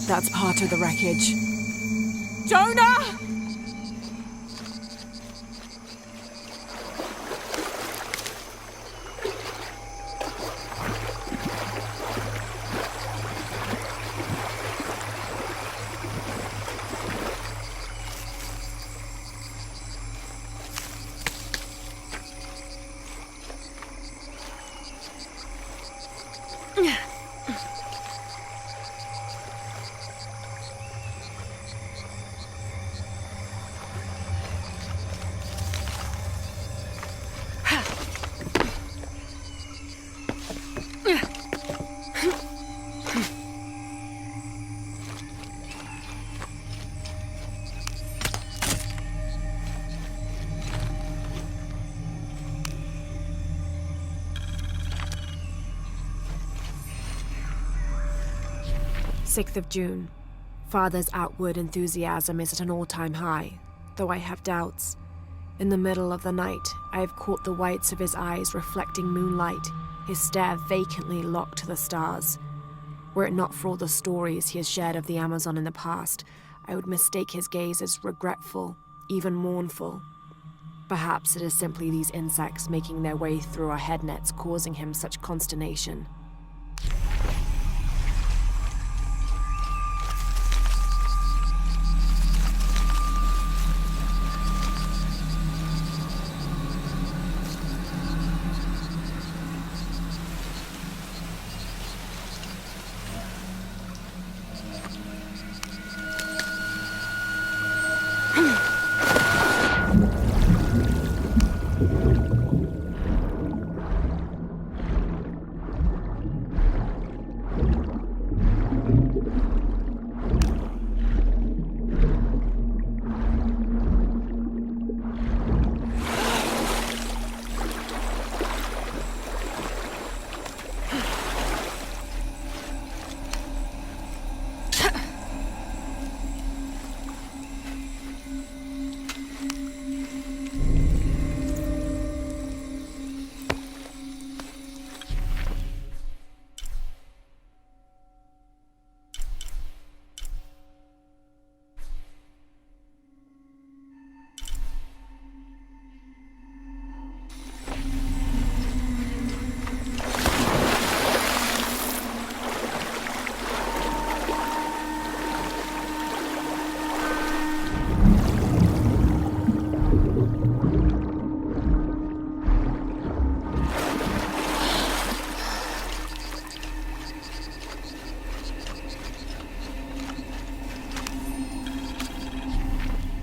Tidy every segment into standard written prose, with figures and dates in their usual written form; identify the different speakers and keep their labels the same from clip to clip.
Speaker 1: That's part of the wreckage. Jonah! June. Father's outward enthusiasm is at an all-time high, though I have doubts. In the middle of the night, I have caught the whites of his eyes reflecting moonlight, his stare vacantly locked to the stars. Were it not for all the stories he has shared of the Amazon in the past, I would mistake his gaze as regretful, even mournful. Perhaps it is simply these insects making their way through our head nets causing him such consternation.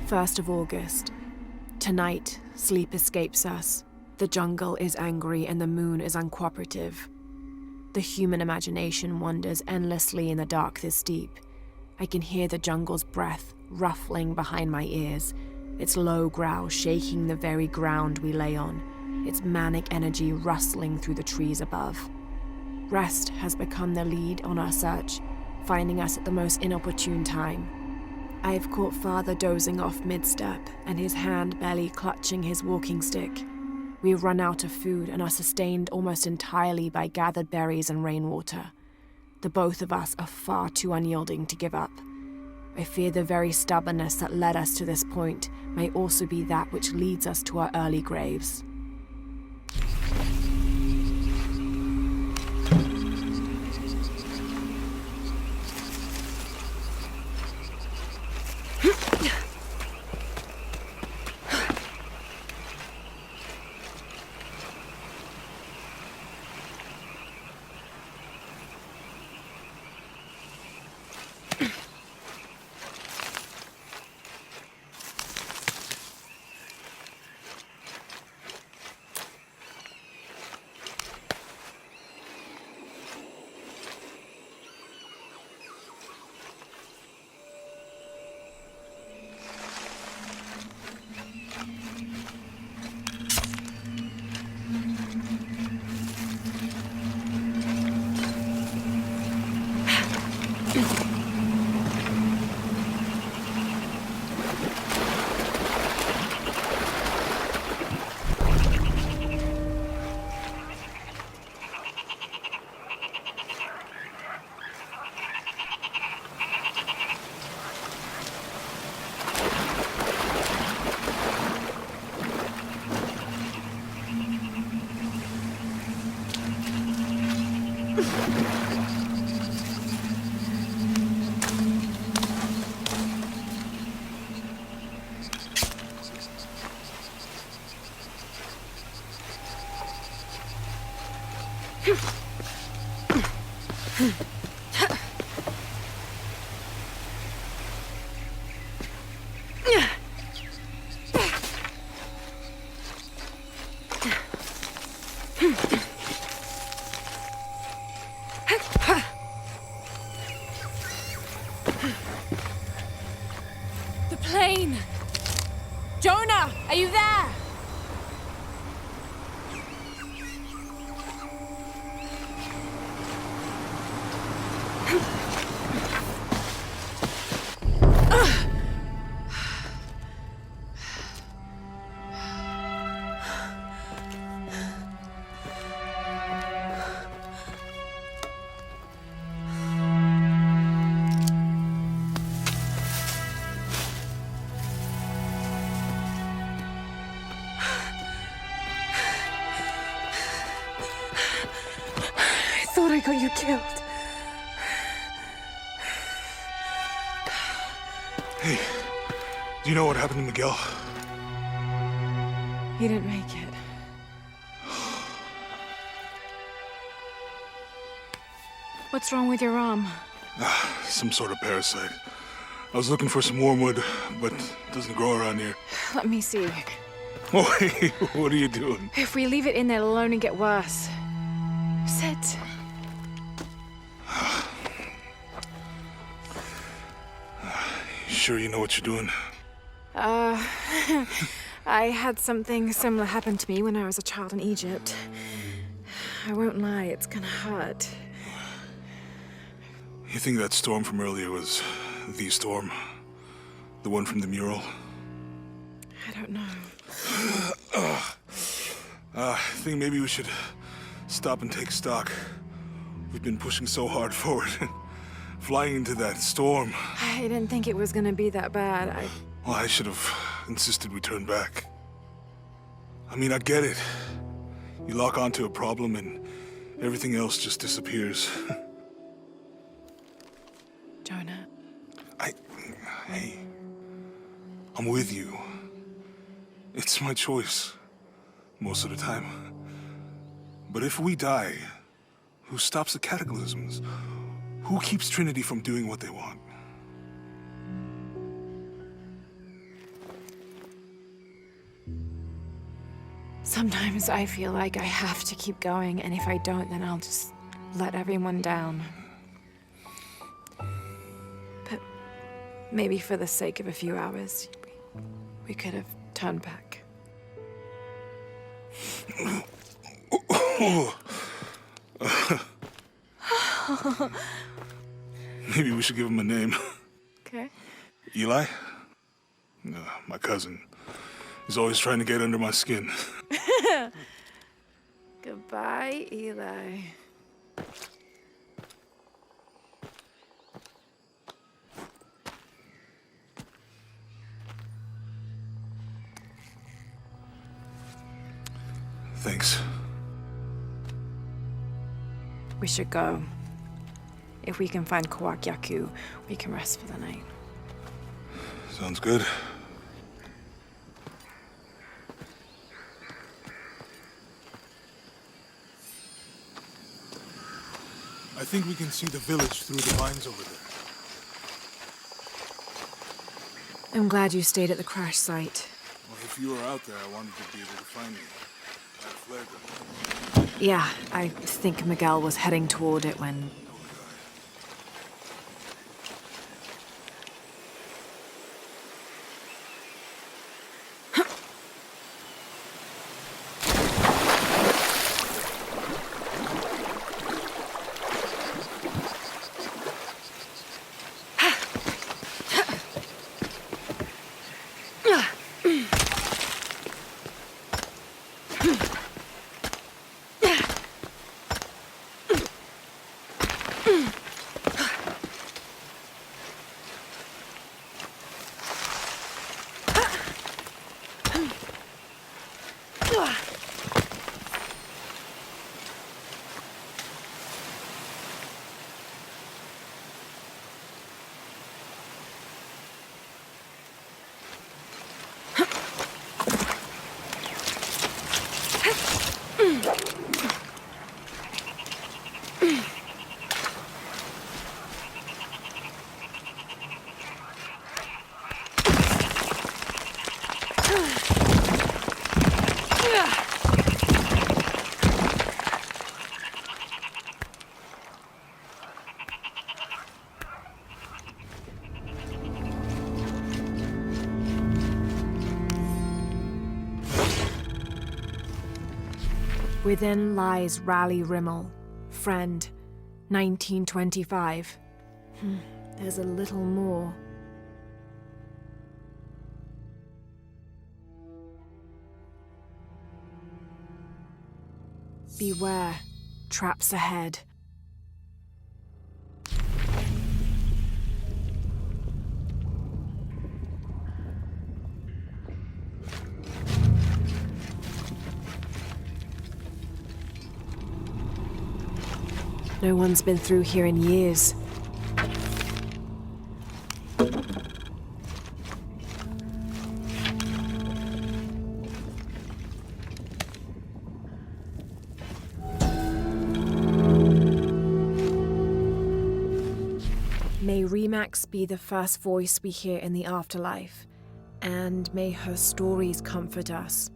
Speaker 1: First of August. Tonight, sleep escapes us. The jungle is angry and the moon is uncooperative. The human imagination wanders endlessly in the dark this deep. I can hear the jungle's breath ruffling behind my ears, its low growl shaking the very ground we lay on, its manic energy rustling through the trees above. Rest has become the lead on our search, finding us at the most inopportune time. I have caught Father dozing off mid-step and his hand barely clutching his walking stick. We run out of food and are sustained almost entirely by gathered berries and rainwater. The both of us are far too unyielding to give up. I fear the very stubbornness that led us to this point may also be that which leads us to our early graves. The plane! Jonah, are you there? I thought I got you killed.
Speaker 2: Hey, do you know what happened to Miguel?
Speaker 1: He didn't make it. What's wrong with your arm?
Speaker 2: Some sort of parasite. I was looking for some wormwood, but it doesn't grow around here.
Speaker 1: Let me see.
Speaker 2: Oh, hey, what are you doing?
Speaker 1: If we leave it in there, it'll only get worse. Sit.
Speaker 2: Sure you know what you're doing?
Speaker 1: I had something similar happen to me when I was a child in Egypt. I won't lie, it's gonna hurt.
Speaker 2: You think that storm from earlier was the storm? The one from the mural?
Speaker 1: I don't know.
Speaker 2: I think maybe we should stop and take stock. We've been pushing so hard forward. Flying into that storm.
Speaker 1: I didn't think it was gonna be that bad.
Speaker 2: Well, I should have insisted we turn back. I mean, I get it. You lock onto a problem and everything else just disappears.
Speaker 1: Jonah.
Speaker 2: Hey, I'm with you. It's my choice, most of the time. But if we die, who stops the cataclysms? Who keeps Trinity from doing what they want?
Speaker 1: Sometimes I feel like I have to keep going, and if I don't, then I'll just let everyone down. But maybe for the sake of a few hours, we could have turned back.
Speaker 2: Maybe we should give him a name.
Speaker 1: Okay.
Speaker 2: Eli? My cousin. He's always trying to get under my skin.
Speaker 1: Goodbye, Eli.
Speaker 2: Thanks.
Speaker 1: We should go. If we can find Kawakyaku, we can rest for the night.
Speaker 2: Sounds good. I think we can see the village through the vines over there.
Speaker 1: I'm glad you stayed at the crash site.
Speaker 2: Well, if you were out there, I wanted to be able to find you. I fled.
Speaker 1: Yeah, I think Miguel was heading toward it when... Within lies Raleigh Rimmel, friend, 1925. There's a little more. Beware, traps ahead. No one's been through here in years. May Remax be the first voice we hear in the afterlife, and may her stories comfort us.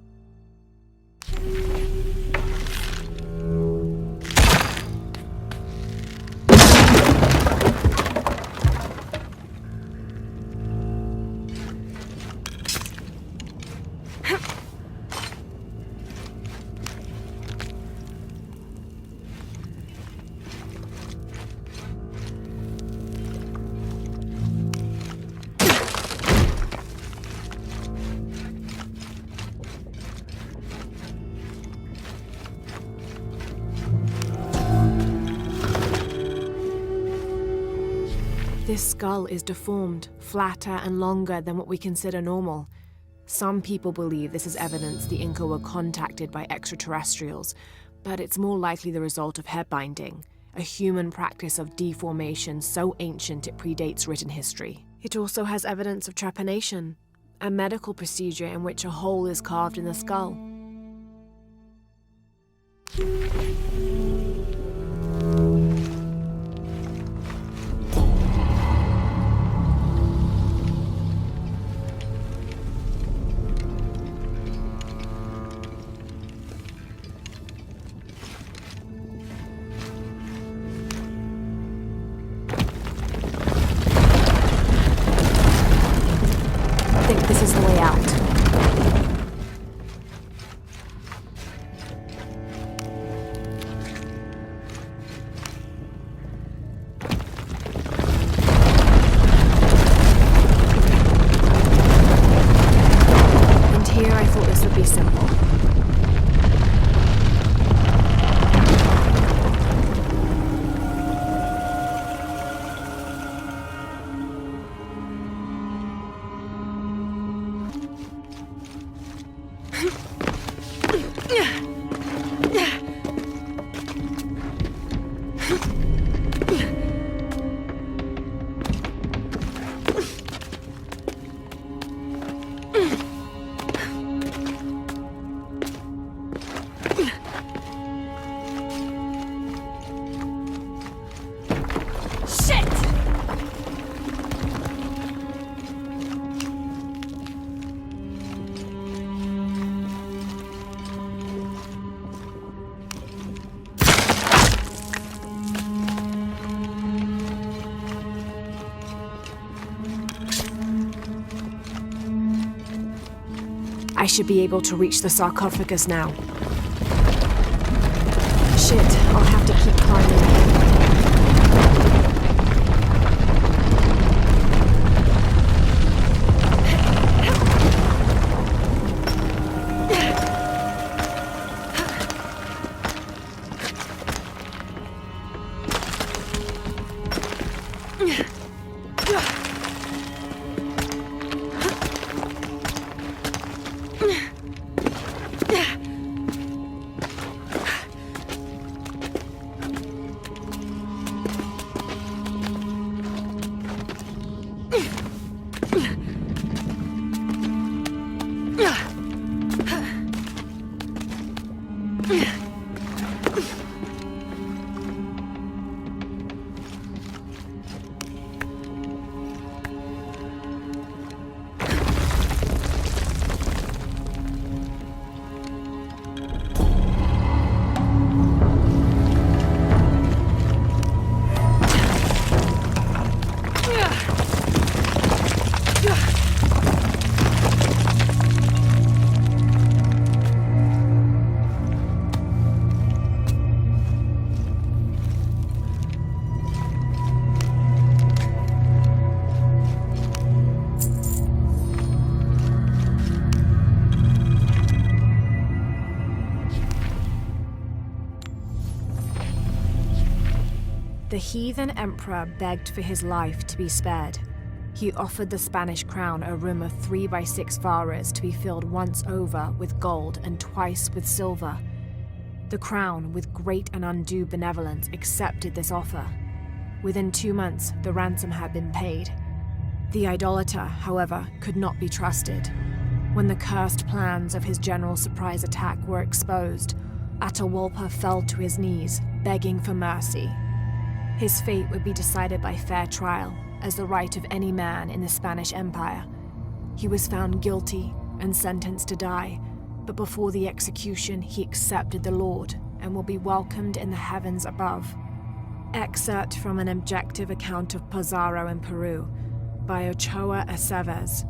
Speaker 1: This skull is deformed, flatter and longer than what we consider normal. Some people believe this is evidence the Inca were contacted by extraterrestrials, but it's more likely the result of head binding, a human practice of deformation so ancient it predates written history. It also has evidence of trepanation, a medical procedure in which a hole is carved in the skull. This is the way out. And here I thought this would be simple. I should be able to reach the sarcophagus now. Shit, I'll have to keep climbing. The heathen emperor begged for his life to be spared. He offered the Spanish crown a room of 3x6 varas to be filled once over with gold and twice with silver. The crown, with great and undue benevolence, accepted this offer. Within 2 months, the ransom had been paid. The idolater, however, could not be trusted. When the cursed plans of his general's surprise attack were exposed, Atahualpa fell to his knees, begging for mercy. His fate would be decided by fair trial, as the right of any man in the Spanish Empire. He was found guilty and sentenced to die, but before the execution he accepted the Lord and will be welcomed in the heavens above. Excerpt from an objective account of Pizarro in Peru by Ochoa Aceves.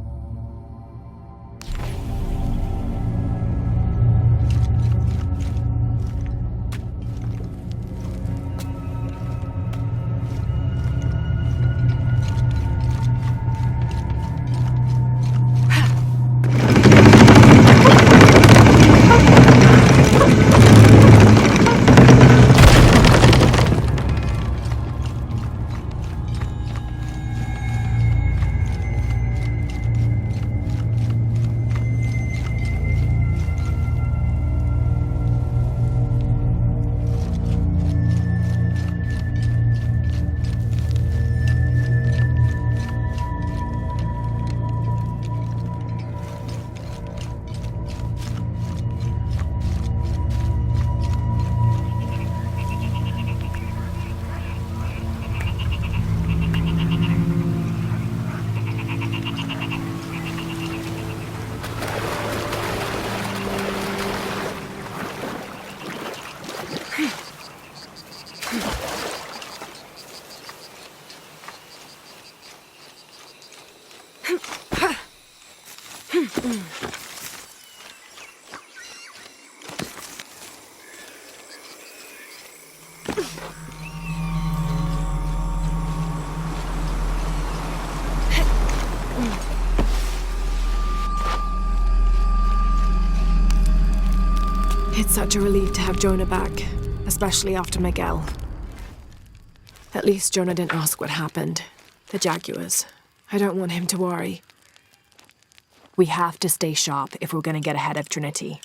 Speaker 1: It's such a relief to have Jonah back, especially after Miguel. At least Jonah didn't ask what happened. The jaguars. I don't want him to worry. We have to stay sharp if we're going to get ahead of Trinity.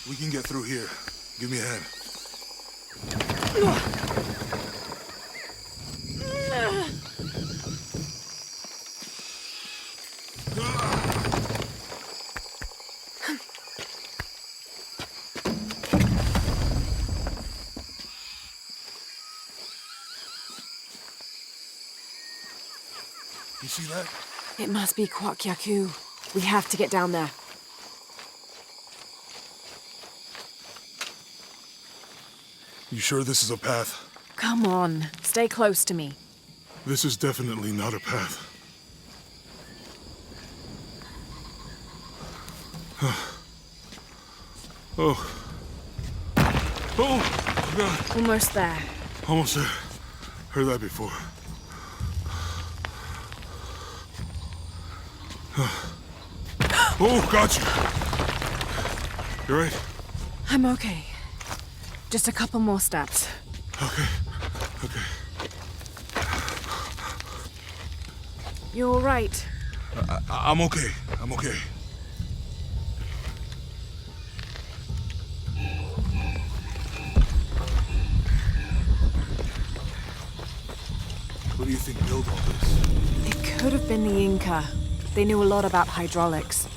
Speaker 2: We can get through here. Give me a hand. see that?
Speaker 1: It must be Kwak Yaku. We have to get down there.
Speaker 2: You sure this is a path?
Speaker 1: Come on, stay close to me.
Speaker 2: This is definitely not a path. Oh. Oh, God.
Speaker 1: Almost there.
Speaker 2: Almost there. Heard that before. Oh, got you. You right?
Speaker 1: I'm okay. Just a couple more steps.
Speaker 2: Okay. Okay.
Speaker 1: You all right?
Speaker 2: I'm okay. I'm okay. What do you think built all this?
Speaker 1: It could have been the Inca. They knew a lot about hydraulics.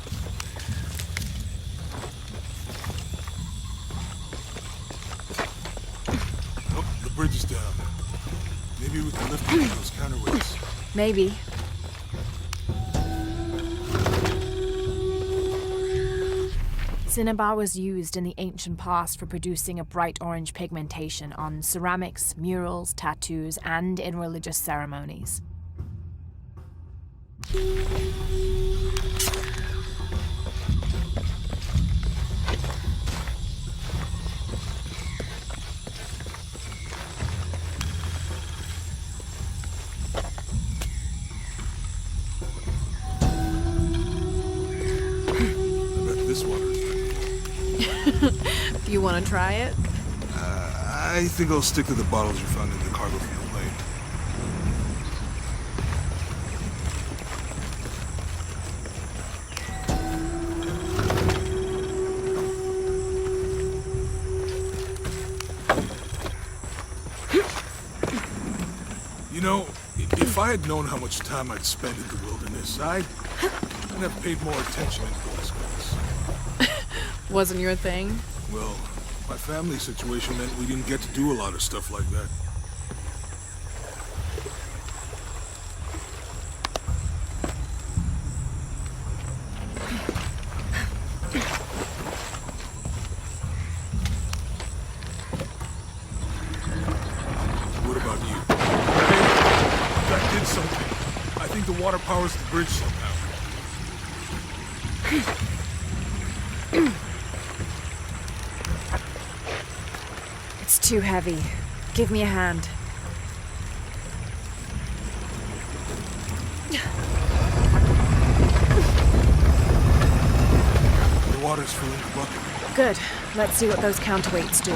Speaker 2: Oh, the bridge is down. Maybe we can lift one of those counterweights.
Speaker 1: Maybe. Cinnabar was used in the ancient past for producing a bright orange pigmentation on ceramics, murals, tattoos, and in religious ceremonies.
Speaker 3: Do you want to try it?
Speaker 2: I think I'll stick to the bottles you found in the cargo from the plane. You know, if I had known how much time I'd spend in the wilderness, I'd have paid more attention in Boy Scouts.
Speaker 3: Wasn't your thing?
Speaker 2: Well, my family situation meant we didn't get to do a lot of stuff like that. What about you? Hey, that did something. I think the water powers the bridge somehow.
Speaker 1: It's too heavy. Give me a hand.
Speaker 2: The water's filling the bucket.
Speaker 1: Good. Let's see what those counterweights do.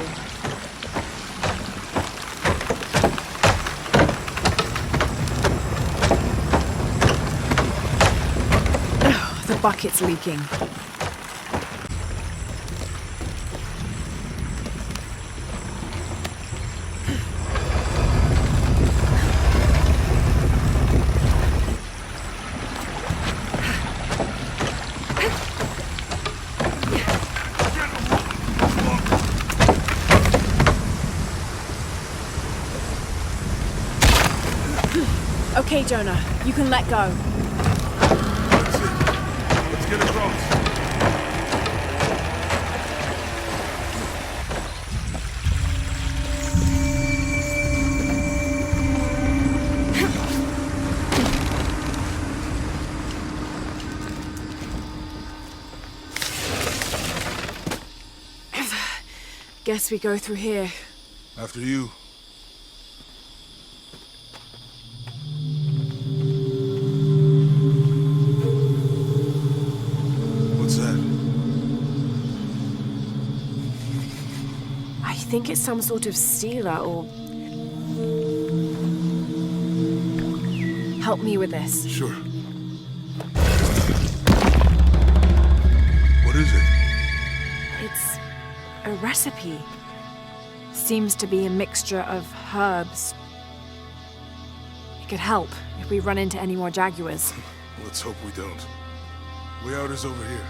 Speaker 1: Ugh, the bucket's leaking. Okay, Jonah, you can let go.
Speaker 2: That's it. Let's get across.
Speaker 1: Guess we go through here.
Speaker 2: After you.
Speaker 1: I think it's some sort of sealer or... Help me with this.
Speaker 2: Sure. What is it?
Speaker 1: It's a recipe. Seems to be a mixture of herbs. It could help if we run into any more jaguars.
Speaker 2: Let's hope we don't. Way out is over here.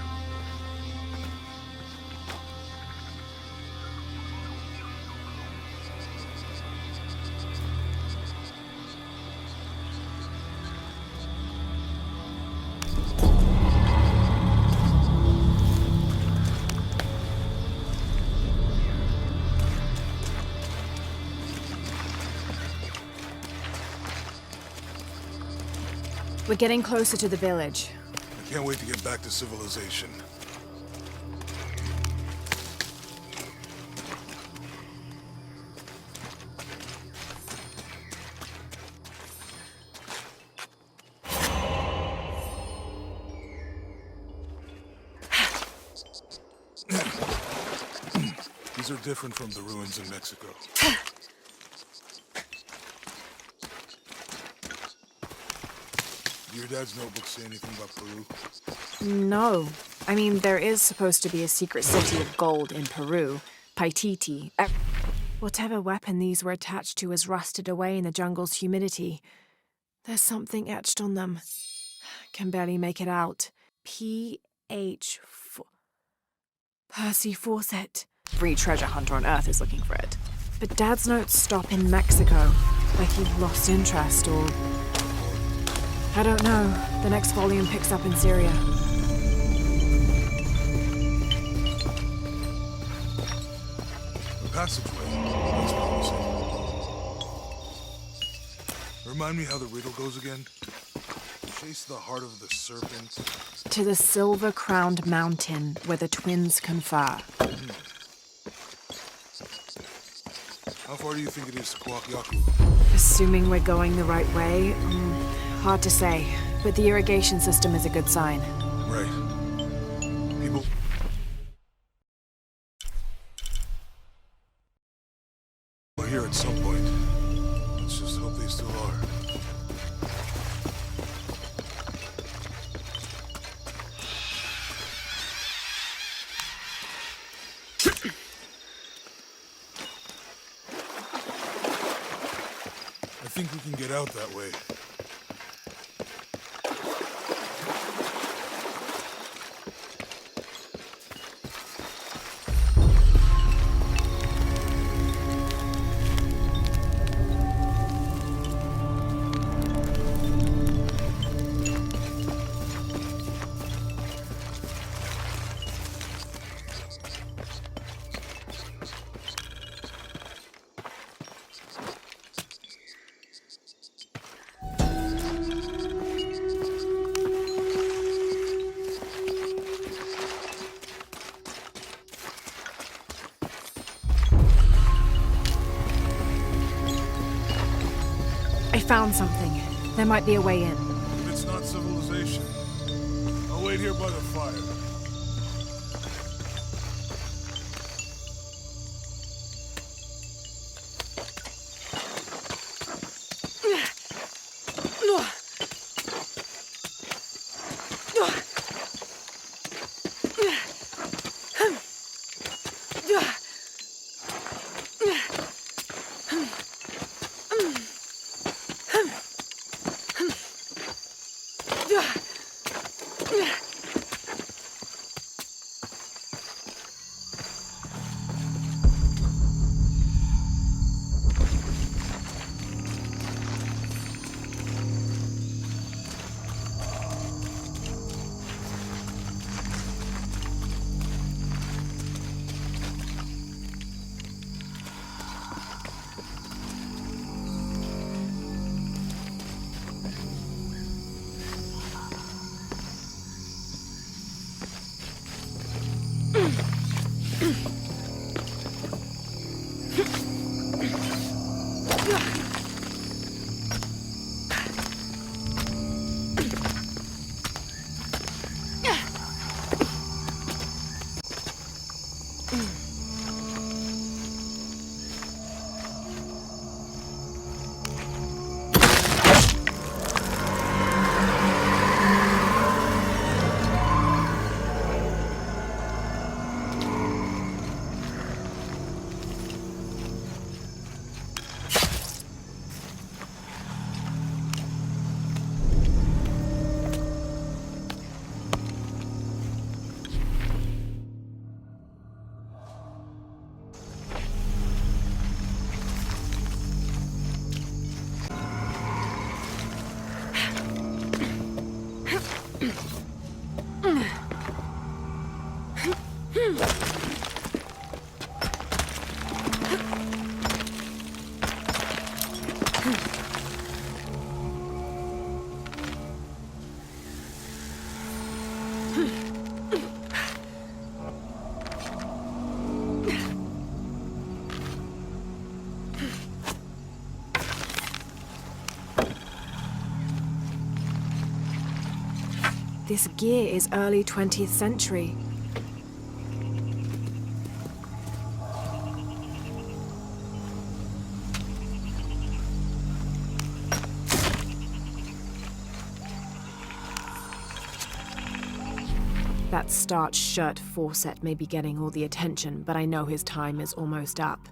Speaker 1: We're getting closer to the village.
Speaker 2: I can't wait to get back to civilization. These are different from the ruins in Mexico. Do your dad's notebook say anything about Peru?
Speaker 1: No. I mean, there is supposed to be a secret city of gold in Peru, Paititi. Whatever weapon these were attached to has rusted away in the jungle's humidity. There's something etched on them. Can barely make it out. P.H. Percy Fawcett. Every treasure hunter on Earth is looking for it. But Dad's notes stop in Mexico. Like he lost interest or... I don't know. The next volume picks up in Syria.
Speaker 2: A passageway. That's promising. Remind me how the riddle goes again? Chase the heart of the serpent.
Speaker 1: To the silver-crowned mountain where the twins confer.
Speaker 2: How far do you think it is to Kwakyaku?
Speaker 1: Assuming we're going the right way, hard to say. But the irrigation system is a good sign.
Speaker 2: Right. People... are here at some point. Let's just hope they still are. I think we can get out that way.
Speaker 1: I found something. There might be a way in.
Speaker 2: If it's not civilization, I'll wait here by the fire.
Speaker 1: This gear is early 20th century. That starched shirt Fawcett may be getting all the attention, but I know his time is almost up.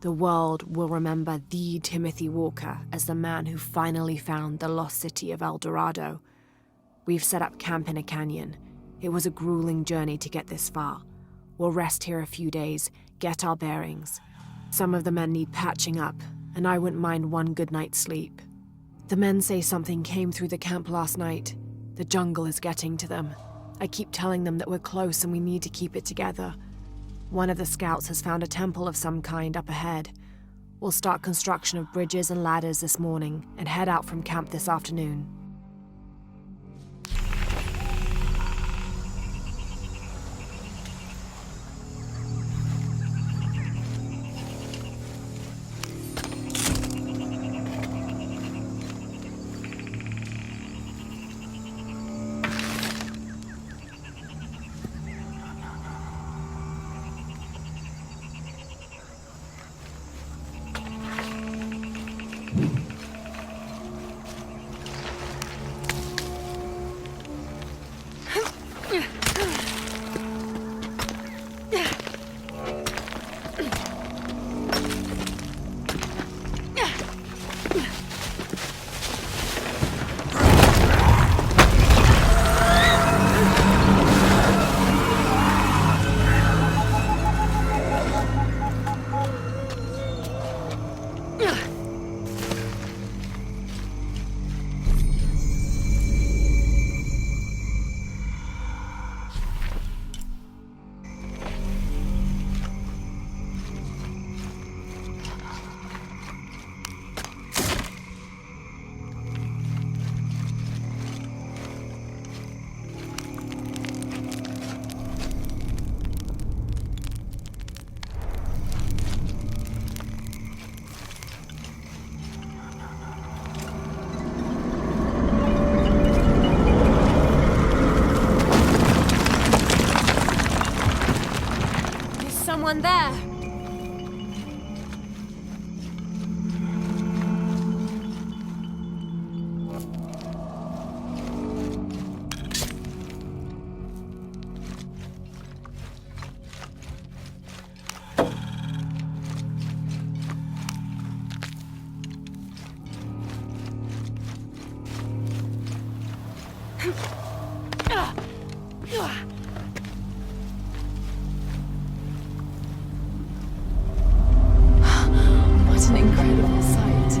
Speaker 1: The world will remember the Timothy Walker as the man who finally found the lost city of El Dorado. We've set up camp in a canyon. It was a grueling journey to get this far. We'll rest here a few days, get our bearings. Some of the men need patching up, and I wouldn't mind one good night's sleep. The men say something came through the camp last night. The jungle is getting to them. I keep telling them that we're close and we need to keep it together. One of the scouts has found a temple of some kind up ahead. We'll start construction of bridges and ladders this morning and head out from camp this afternoon.
Speaker 4: Someone there.
Speaker 1: What an incredible sight.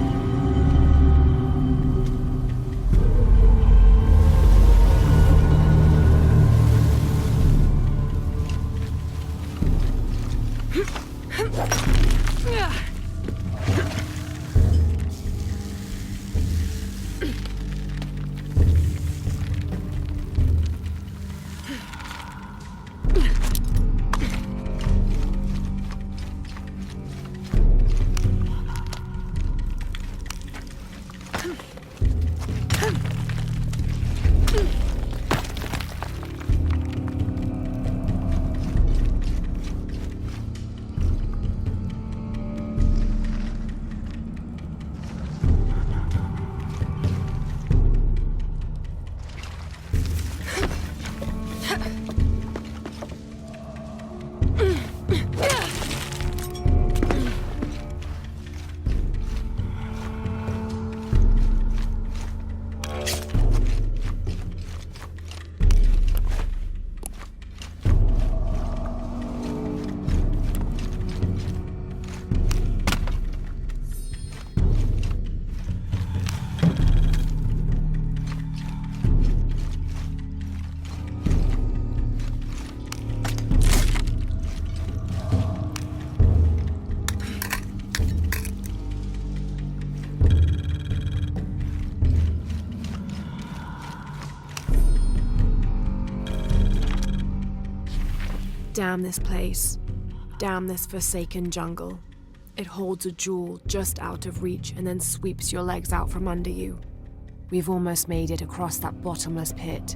Speaker 1: Damn this place. Damn this forsaken jungle. It holds a jewel just out of reach and then sweeps your legs out from under you. We've almost made it across that bottomless pit.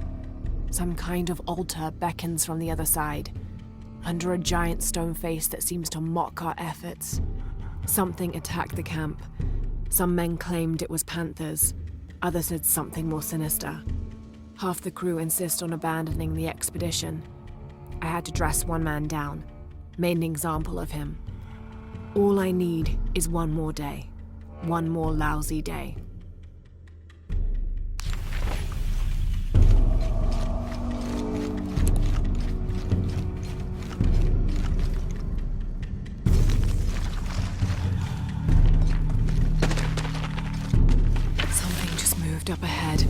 Speaker 1: Some kind of altar beckons from the other side, under a giant stone face that seems to mock our efforts. Something attacked the camp. Some men claimed it was panthers. Others said something more sinister. Half the crew insist on abandoning the expedition. I had to dress one man down, made an example of him. All I need is one more day. One more lousy day. Something just moved up ahead.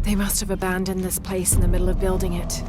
Speaker 1: They must have abandoned this place in the middle of building it.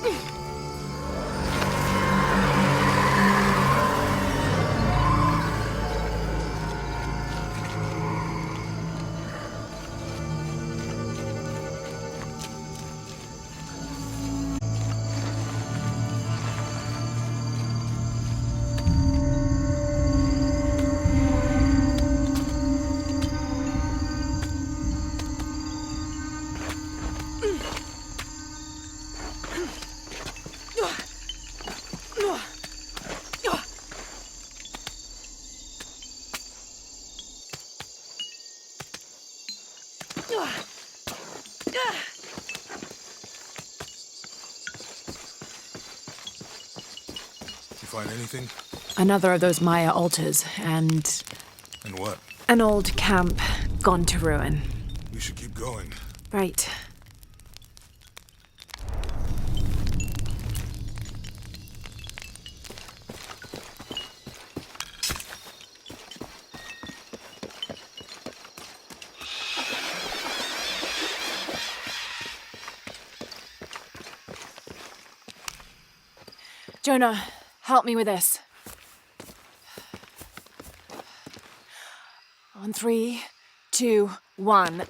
Speaker 2: You find anything?
Speaker 1: Another of those Maya altars, and
Speaker 2: And what?
Speaker 1: an old camp gone to ruin.
Speaker 2: We should keep going.
Speaker 1: Right. Jonah, help me with this. On 3, 2, 1.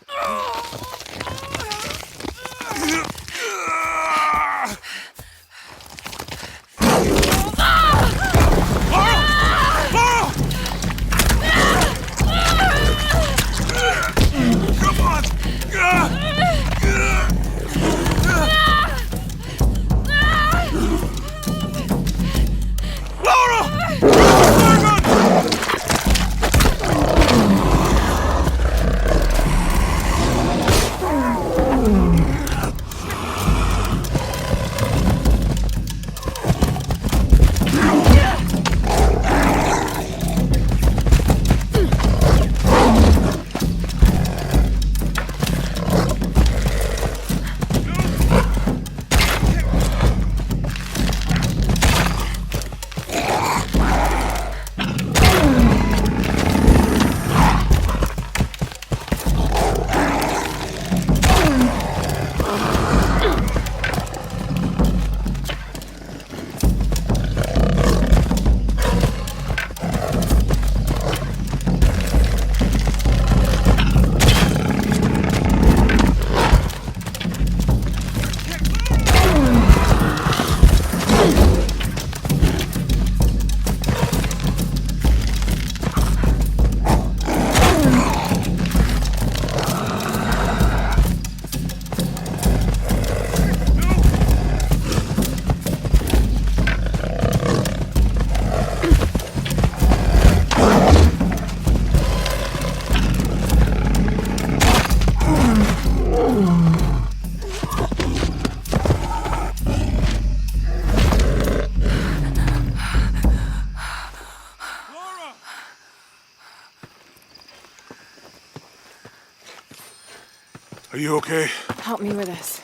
Speaker 2: Are you okay?
Speaker 1: Help me with this.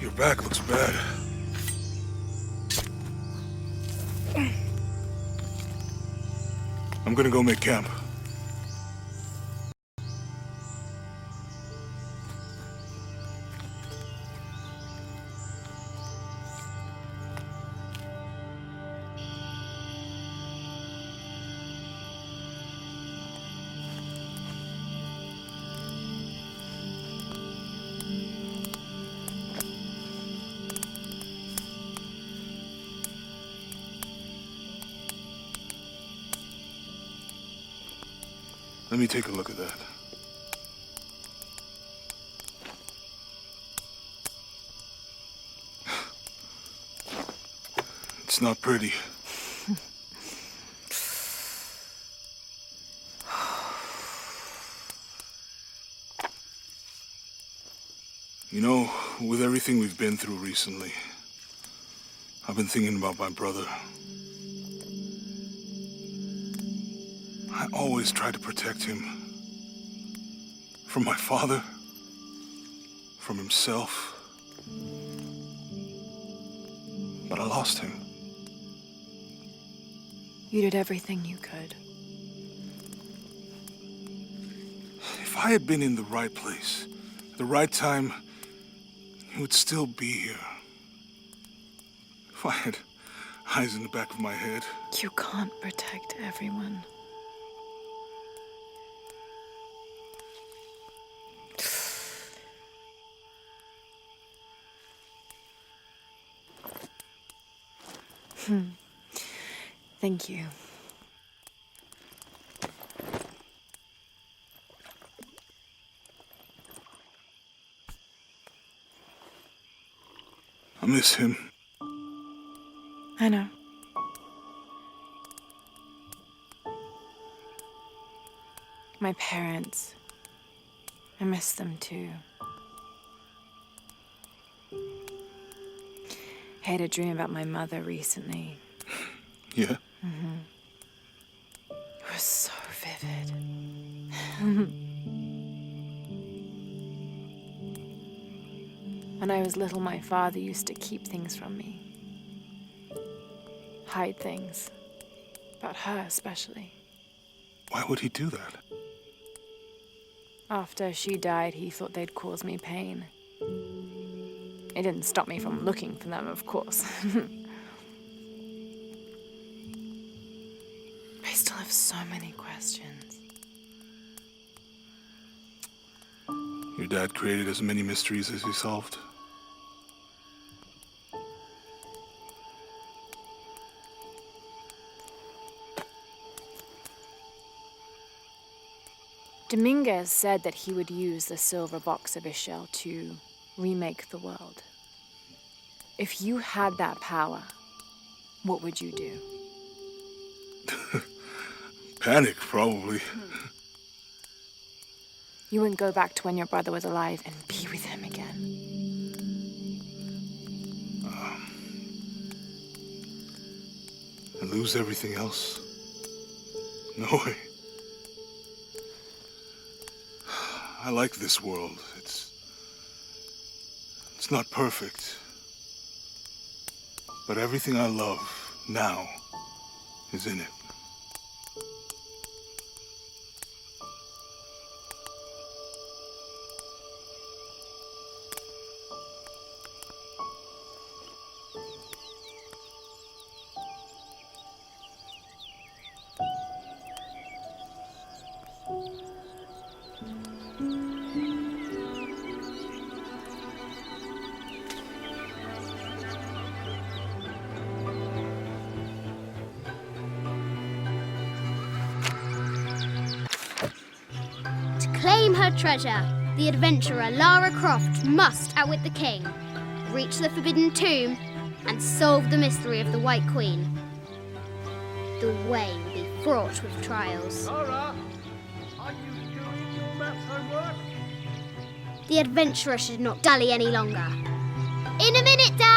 Speaker 2: Your back looks bad. I'm gonna go make camp. Let me take a look at that. It's not pretty. You know, with everything we've been through recently, I've been thinking about my brother. I always tried to protect him. From my father. From himself. But I lost him.
Speaker 1: You did everything you could.
Speaker 2: If I had been in the right place, at the right time, you would still be here. If I had eyes in the back of my head.
Speaker 1: You can't protect everyone. Thank you.
Speaker 2: I miss him.
Speaker 1: I know. My parents. I miss them too. I had a dream about my mother recently.
Speaker 2: Yeah?
Speaker 1: It was so vivid. When I was little, my father used to keep things from me. Hide things. About her, especially.
Speaker 2: Why would he do that?
Speaker 1: After she died, he thought they'd cause me pain. It didn't stop me from looking for them, of course. I still have so many questions.
Speaker 2: Your dad created as many mysteries as he solved.
Speaker 1: Dominguez said that he would use the silver box of Ishel to remake the world. If you had that power, what would you do?
Speaker 2: Panic, probably.
Speaker 1: You wouldn't go back to when your brother was alive and be with him again.
Speaker 2: And lose everything else? No way. I like this world. It's not perfect. But everything I love now is in it.
Speaker 5: Claim her treasure. The adventurer Lara Croft must outwit the king, reach the forbidden tomb, and solve the mystery of the White Queen. The way will be fraught with trials.
Speaker 6: Lara, are you doing your maths homework?
Speaker 5: The adventurer should not dally any longer. In a minute, Dad!